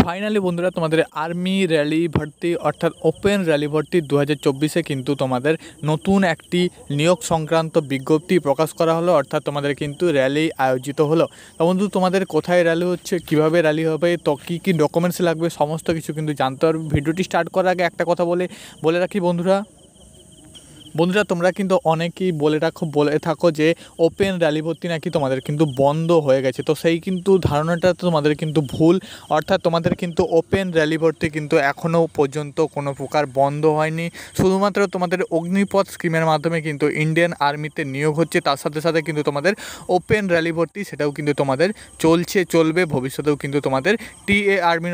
Finally বন্ধুরা তোমাদের army rally ভর্তি অর্থাৎ ওপেন র্যালি ভর্তি 2024-এ কিন্তু তোমাদের নতুন একটি নিয়োগ সংক্রান্ত বিজ্ঞপ্তি প্রকাশ করা হলো, অর্থাৎ তোমাদের কিন্তু র্যালি আয়োজিত হলো। তো বন্ধু তোমাদের কোথায় র্যালি হচ্ছে, কিভাবে র্যালি হবে, তো কী কী ডকুমেন্টস লাগবে সমস্ত কিছু কিন্তু জানতে পারবে। ভিডিওটি স্টার্ট করার আগে একটা কথা বলে রাখি বন্ধুরা তোমরা কিন্তু অনেকেই বলে থাকো যে ওপেন র্যালি ভর্তি নাকি তোমাদের কিন্তু বন্ধ হয়ে গেছে। তো সেই কিন্তু ধারণাটা তোমাদের কিন্তু ভুল। অর্থাৎ তোমাদের কিন্তু ওপেন র্যালি ভর্তি কিন্তু এখনও পর্যন্ত কোনো প্রকার বন্ধ হয়নি। শুধুমাত্র তোমাদের অগ্নিপথ স্কিমের মাধ্যমে কিন্তু ইন্ডিয়ান আর্মিতে নিয়োগ হচ্ছে, তার সাথে সাথে কিন্তু তোমাদের ওপেন র্যালি ভর্তি সেটাও কিন্তু তোমাদের চলবে, ভবিষ্যতেও কিন্তু তোমাদের টিএ আর্মি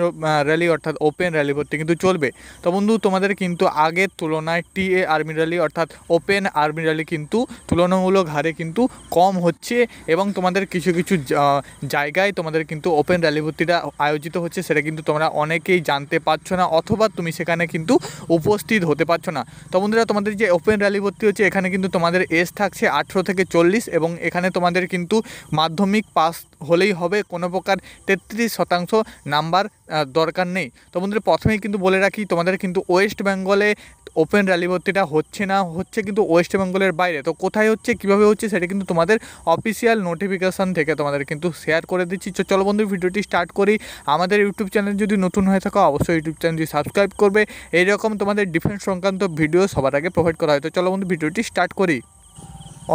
র্যালি অর্থাৎ ওপেন র্যালি ভর্তি কিন্তু চলবে। তো বন্ধু তোমাদের কিন্তু আগের তুলনায় টিএ আর্মি র্যালি অর্থাৎ ওপেন আর্মি র্যালি কিন্তু তুলনামূলক হারে কিন্তু কম হচ্ছে, এবং তোমাদের কিছু কিছু জায়গায় তোমাদের কিন্তু ওপেন র্যালি ভর্তিটা আয়োজিত হচ্ছে, সেটা কিন্তু তোমরা অনেকেই জানতে পারছো না, অথবা তুমি সেখানে কিন্তু উপস্থিত হতে পারছো না। তো বন্ধুরা তোমাদের যে ওপেন র্যালি ভর্তি হচ্ছে এখানে কিন্তু তোমাদের এজ থাকছে 18 থেকে 40, এবং এখানে তোমাদের কিন্তু মাধ্যমিক পাস হলেই হবে, কোনো প্রকার 33% নাম্বার দরকার নেই। তো বন্ধুরা প্রথমেই কিন্তু বলে রাখি তোমাদের কিন্তু ওয়েস্ট বেঙ্গলে ওপেন র্যালি ভর্তিটা হচ্ছে কিন্তু ওয়েস্ট বেঙ্গলের বাইরে। তো কোথায় হচ্ছে, কীভাবে হচ্ছে, সেটা কিন্তু তোমাদের অফিসিয়াল নোটিফিকেশান থেকে তোমাদের কিন্তু শেয়ার করে দিচ্ছি। চলো বন্ধু ভিডিওটি স্টার্ট করি। আমাদের ইউটিউব চ্যানেল যদি নতুন হয়ে থাকো অবশ্যই ইউটিউব চ্যানেলটি সাবস্ক্রাইব করবে, এইরকম তোমাদের ডিফেন্স সংক্রান্ত ভিডিও সবার আগে প্রোভাইড করা হয়। তো চলো বন্ধু ভিডিওটি স্টার্ট করি।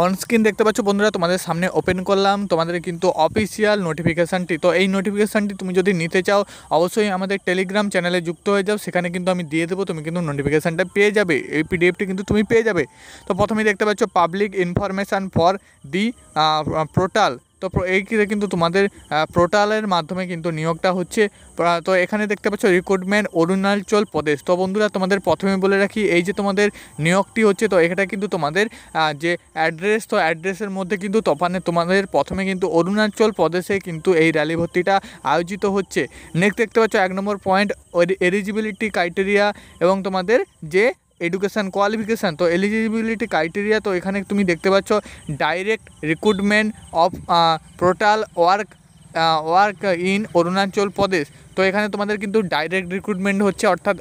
অন স্ক্রিন দেখতে পাচ্ছ বন্ধুরা, তোমাদের সামনে ওপেন করলাম তোমাদের কিন্তু অফিসিয়াল নোটিফিকেশানটি। তো এই নোটিফিকেশানটি তুমি যদি নিতে চাও অবশ্যই আমাদের টেলিগ্রাম চ্যানেলে যুক্ত হয়ে যাও, সেখানে কিন্তু আমি দিয়ে দেবো, তুমি কিন্তু নোটিফিকেশানটা পেয়ে যাবে, এই পিডিএফটি কিন্তু তুমি পেয়ে যাবে। তো প্রথমেই দেখতে পাচ্ছ public information for the portal. তো এই কিন্তু তোমাদের পোর্টালের মাধ্যমে কিন্তু নিয়োগটা হচ্ছে। তো এখানে দেখতে পাচ্ছ রিক্রুটমেন্ট অরুণাচল প্রদেশ। তো বন্ধুরা তোমাদের প্রথমে বলে রাখি এই যে তোমাদের নিয়োগটি হচ্ছে, তো এটা কিন্তু তোমাদের যে অ্যাড্রেস, তো অ্যাড্রেসের মধ্যে কিন্তু তোমাদের প্রথমে কিন্তু অরুণাচল প্রদেশে কিন্তু এই র্যালি ভর্তিটা আয়োজিত হচ্ছে। নেক্সট দেখতে পাচ্ছ 1 নম্বর পয়েন্ট এলিজিবিলিটি ক্রাইটেরিয়া এবং তোমাদের যে এডুকেশান কোয়ালিফিকেশান। তো এলিজিবিলিটি ক্রাইটেরিয়া, তো এখানে তুমি দেখতে পাচ্ছ direct recruitment of portal work in Arunachal Pradesh. তো এখানে তোমাদের কিন্তু ডাইরেক্ট রিক্রুটমেন্ট হচ্ছে, অর্থাৎ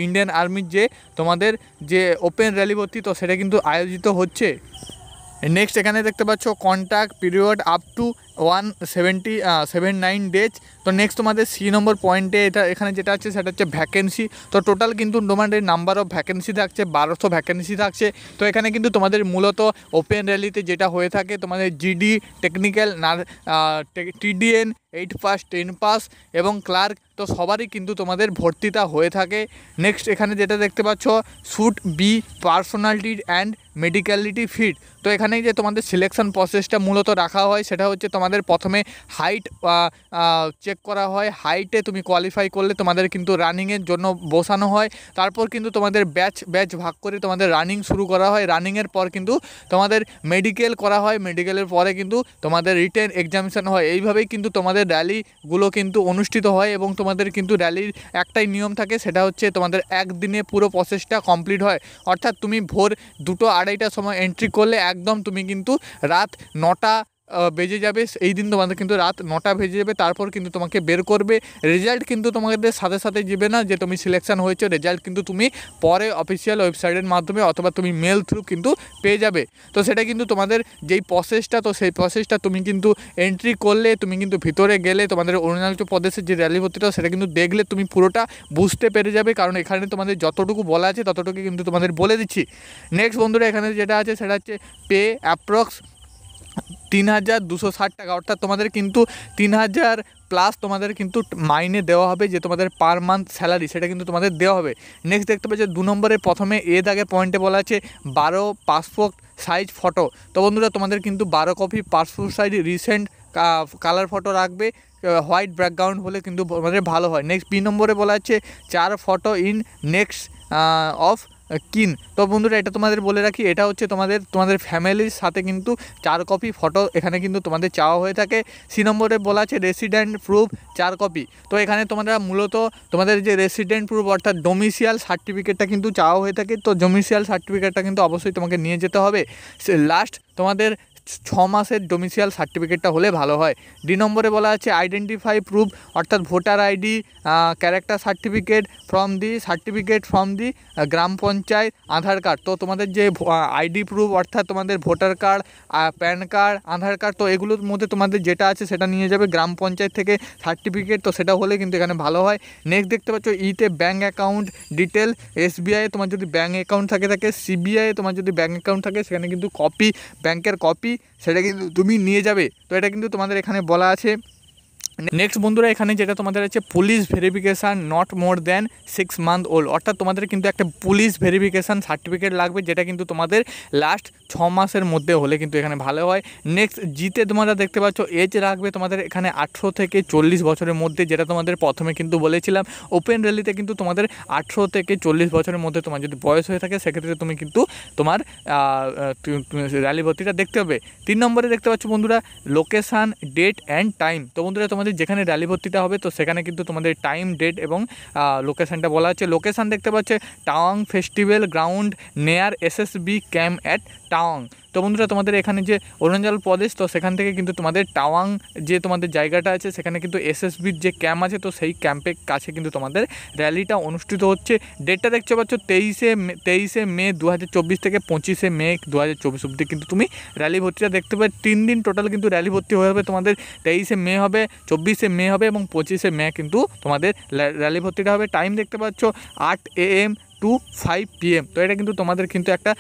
ইন্ডিয়ান আর্মির যে তোমাদের যে ওপেন র্যালি ভর্তি, তো সেটা কিন্তু আয়োজিত হচ্ছে। নেক্সট এখানে দেখতে পাচ্ছ contact period up to 179 days. তো নেক্সট তোমাদের সি নম্বর পয়েন্টে এখানে যেটা আছে সেটা হচ্ছে ভ্যাকেন্সি। তো টোটাল কিন্তু তোমাদের নাম্বার অফ ভ্যাকেন্সি থাকছে 1200 ভ্যাকেন্সি থাকছে। তো এখানে কিন্তু তোমাদের মূলত ওপেন র্যালিতে যেটা হয়ে থাকে তোমাদের GD technical TDN 8 pass 10 pass এবং ক্লার্ক, তো সবারই কিন্তু তোমাদের ভর্তিটা হয়ে থাকে। নেক্সট এখানে যেটা দেখতে পাচ্ছ should be personality and medicality fit. তো এখানে যে তোমাদের সিলেকশন প্রসেসটা মূলত রাখা হয় সেটা হচ্ছে তোমাদের প্রথমে হাইট চেক করা হয়, হাইটে তুমি কোয়ালিফাই করলে তোমাদের কিন্তু রানিংয়ের জন্য বসানো হয়, তারপর কিন্তু তোমাদের ব্যাচ ভাগ করে তোমাদের রানিং শুরু করা হয়, রানিংয়ের পর কিন্তু তোমাদের মেডিকেল করা হয়, মেডিকেলের পরে কিন্তু তোমাদের রিটেন এক্সামিনেশন হয়। এইভাবেই কিন্তু তোমাদের র্যালিগুলো কিন্তু অনুষ্ঠিত হয়, এবং তোমাদের কিন্তু র্যালির একটাই নিয়ম থাকে, সেটা হচ্ছে তোমাদের একদিনে পুরো প্রসেসটা কমপ্লিট হয়। অর্থাৎ তুমি ভোর 2-2:30টার সময় এন্ট্রি করলে একদম তুমি কিন্তু রাত 9টা বেজে যাবে, এই দিন তোমাদের কিন্তু রাত 9টা বেজে যাবে, তারপর কিন্তু তোমাকে বের করবে। রেজাল্ট কিন্তু তোমাদের সাথে সাথে যাবে না যে তুমি সিলেকশন হয়েছো, রেজাল্ট কিন্তু তুমি পরে অফিসিয়াল ওয়েবসাইটের মাধ্যমে অথবা তুমি মেল থ্রু কিন্তু পেয়ে যাবে। তো সেটা কিন্তু তোমাদের যেই প্রসেসটা, তো সেই প্রসেসটা তুমি কিন্তু এন্ট্রি করলে, তুমি কিন্তু ভিতরে গেলে তোমাদের অরুণাচল প্রদেশের যে র্যালি ভর্তিটা সেটা কিন্তু দেখলে তুমি পুরোটা বুঝতে পেরে যাবে, কারণ এখানে তোমাদের যতটুকু বলা আছে ততটুকু কিন্তু তোমাদের বলে দিচ্ছি। নেক্সট বন্ধুরা এখানে যেটা আছে সেটা হচ্ছে পে অ্যাপ্রক্স 3260 টাকা, অর্থাৎ তোমাদের কিন্তু 3000 প্লাস তোমাদের কিন্তু মাইনে দেওয়া হবে, যে তোমাদের পার মান্থ স্যালারি সেটা কিন্তু তোমাদের দেওয়া হবে। নেক্সট দেখতে পাচ্ছ 2 নম্বরে প্রথমে দাগের পয়েন্টে বলা আছে 12 পাসপোর্ট সাইজ ফটো। তো বন্ধুরা তোমাদের কিন্তু 12 copy passport size recent colour photo রাখবে, হোয়াইট ব্যাকগ্রাউন্ড হলে কিন্তু আমাদের ভালো হয়। নেক্সট বি নম্বরে বলা আছে 4 ফটো ইন নেক্সট অফ কিন। তো বন্ধুরা এটা তোমাদের বলে রাখি, এটা হচ্ছে তোমাদের ফ্যামিলির সাথে কিন্তু 4 কপি ফটো এখানে কিন্তু তোমাদের চাওয়া হয়ে থাকে। সি নম্বরে বলা আছে রেসিডেন্ট প্রুফ 4 কপি। তো এখানে তোমরা মূলত তোমাদের যে রেসিডেন্ট প্রুফ অর্থাৎ ডোমিসিয়াল সার্টিফিকেটটা কিন্তু চাওয়া হয়ে থাকে। তো ডোমিসিয়াল সার্টিফিকেটটা কিন্তু অবশ্যই তোমাকে নিয়ে যেতে হবে। লাস্ট তোমাদের মাসের ডোমিসিয়াল সার্টিফিকেটটা হলে ভালো হয়। 2 নম্বরে বলা আছে আইডেন্টিফাই প্রুফ, অর্থাৎ voter ID, character certificate from the gram panchayat, Aadhaar card. তো তোমাদের যে আইডি প্রুফ অর্থাৎ তোমাদের ভোটার কার্ড, প্যান কার্ড, আধার কার্ড, তো এগুলোর মধ্যে তোমাদের যেটা আছে সেটা নিয়ে যাবে গ্রাম পঞ্চায়েত থেকে সার্টিফিকেট, তো সেটা হলে কিন্তু এখানে ভালো হয়। নেক্সট দেখতে পাচ্ছ ইতে ব্যাঙ্ক অ্যাকাউন্ট ডিটেল, SBI তোমার যদি ব্যাঙ্ক অ্যাকাউন্ট থাকে, CBI তোমার যদি ব্যাঙ্ক অ্যাকাউন্ট থাকে সেখানে কিন্তু কপি, ব্যাংকের কপি, সেটা কিন্তু তুমি নিয়ে যাবে। তো এটা কিন্তু তোমাদের এখানে বলা আছে। নেক্সট বন্ধুরা, এখানে যেটা তোমাদের আছে police verification not more than 6 month old, অর্থাৎ তোমাদের কিন্তু একটা পুলিশ ভেরিফিকেশান সার্টিফিকেট লাগবে, যেটা কিন্তু তোমাদের লাস্ট 6 মাসের মধ্যে হলে কিন্তু এখানে ভালো হয়। নেক্সট জিতে তোমরা দেখতে পাচ্ছ এজ রাখবে তোমাদের এখানে 18 থেকে 40 বছরের মধ্যে, যেটা তোমাদের প্রথমে কিন্তু বলেছিলাম। ওপেন র্যালিতে কিন্তু তোমাদের 18 থেকে 40 বছরের মধ্যে তোমার যদি বয়স হয়ে থাকে সেক্ষেত্রে তুমি কিন্তু তোমার র্যালি ভর্তিটা দেখতে হবে। 3 নম্বরে দেখতে পাচ্ছ বন্ধুরা লোকেশান, ডেট অ্যান্ড টাইম। তো বন্ধুরা তোমাদের যেখানে র্যালি ভর্তিটা হবে তো সেখানে কিন্তু তোমাদের টাইম, ডেট এবং লোকেশানটা বলা আছে। লোকেশান দেখতে পাচ্ছে টাওয়াং ফেস্টিভ্যাল গ্রাউন্ড নেয়ার SSB ক্যাম্প অ্যাট টাওয়াং। তো বন্ধুরা তোমাদের এখানে যে অরুণাচল প্রদেশ, তো সেখান থেকে কিন্তু তোমাদের টাওয়াং যে তোমাদের জায়গাটা আছে সেখানে কিন্তু SSBর যে ক্যাম্প আছে, তো সেই ক্যাম্পের কাছে কিন্তু তোমাদের র্যালিটা অনুষ্ঠিত হচ্ছে। ডেটটা দেখতে পাচ্ছ 23 মে 2024 থেকে 25 মে 2024 অবধি কিন্তু তুমি র্যালি ভর্তিটা দেখতে পাবে। 3 দিন টোটাল কিন্তু র্যালি ভর্তি হয়ে যাবে তোমাদের। 23 মে হবে, 24 মে হবে এবং 25 মে কিন্তু তোমাদের র্যালি ভর্তিটা হবে। টাইম দেখতে পাচ্ছ 8 AM to 5 PM। তো এটা কিন্তু তোমাদের কিন্তু একটা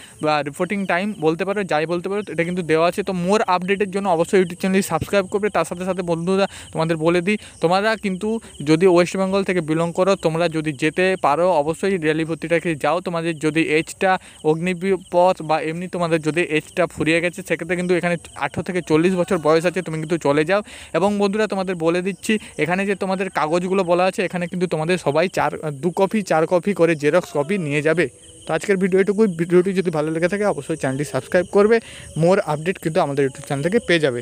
রিপোর্টিং টাইম বলতে পারো, যাই বলতে পারো, এটা কিন্তু দেওয়া আছে। তো মোর আপডেটের জন্য অবশ্যই ইউটিউব চ্যানেলটি সাবস্ক্রাইব করবে। তার সাথে সাথে বন্ধুরা তোমাদের বলে দিই, তোমরা কিন্তু যদি ওয়েস্ট বেঙ্গল থেকে বিলং করো, তোমরা যদি যেতে পারো অবশ্যই র্যালি ভর্তিটাকে যাও। তোমাদের যদি এজটা অগ্নিপথ বা এমনি তোমাদের যদি এজটা ফুরিয়ে গেছে সেক্ষেত্রে কিন্তু এখানে 18 থেকে 40 বছর বয়স আছে, তুমি কিন্তু চলে যাও। এবং বন্ধুরা তোমাদের বলে দিচ্ছি, এখানে যে তোমাদের কাগজগুলো বলা আছে এখানে কিন্তু তোমাদের সবাই 2 কপি 4 কপি করে জেরক্স কপি নিয়ে যাবে। তো আজকের ভিডিওটি যদি ভালো লেগে থাকে অবশ্যই চ্যানেলটি সাবস্ক্রাইব করবে। মোর আপডেট কিন্তু আমাদের ইউটিউব চ্যানেল থেকে পেয়ে যাবে।